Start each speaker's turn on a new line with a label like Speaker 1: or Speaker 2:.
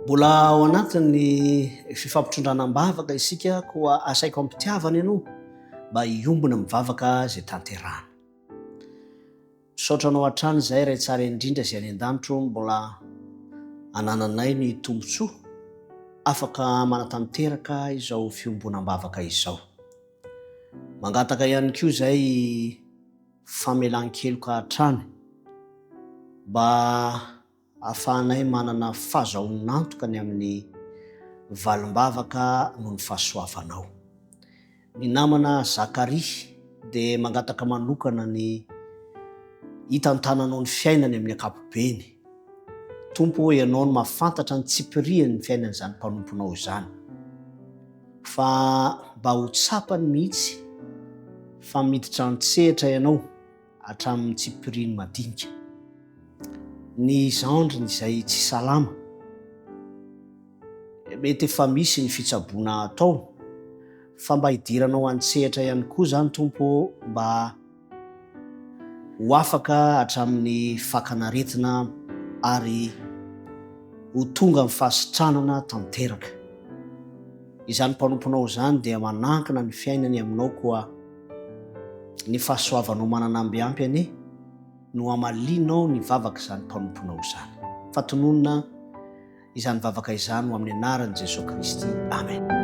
Speaker 1: Mbola ao anatin'ny fifampitondranam-bavaka isika koa asaiko ampitiavana ianao mba hiombona mivavaka zay tanterahana. Misaotra anao hatrany izay ray tsara indrindra izay any an-danitro mbola anananay ny tombotsoa afaka manatanteraka izao fiombonam-bavaka izao. Mangataka ihany koa izay famelan-keloka hatrany mba ahafahanay manana fahazaonantoka ny amin'ny valim-bavaka noho ny fahasoavanao. Ny namana Zakary dia mangataka manokana ny hitantananao ny fiainany amin'ny ankapobeny. Tompo hoe ianao no mahafantatra ny tsipiriany ny fiainany izany mpanomponao izany. Fa mba ho tsapany mihitsy fa miditra an-tsehatra ianao hatramin'ny tsipiriany madinika. Ny zandriny izay tsy salama mety efa misy ny fitsaboana atao, fa mba hidiranao an-tsehatra ihany koa izany Tompo mba ho afaka hatramin'ny fakanaretina ary ho tonga amin'ny fahasitranana tanteraka. Izany mpanomponao izany dia manankina ny fiainany aminao koa ny fahasoavanao mananambiampy ane no amalinao ny vavaka izany mpanomponao izany. Fatononona izany vavaka izany ho amin'ny anaran'i Jesosy Kristy. Amen.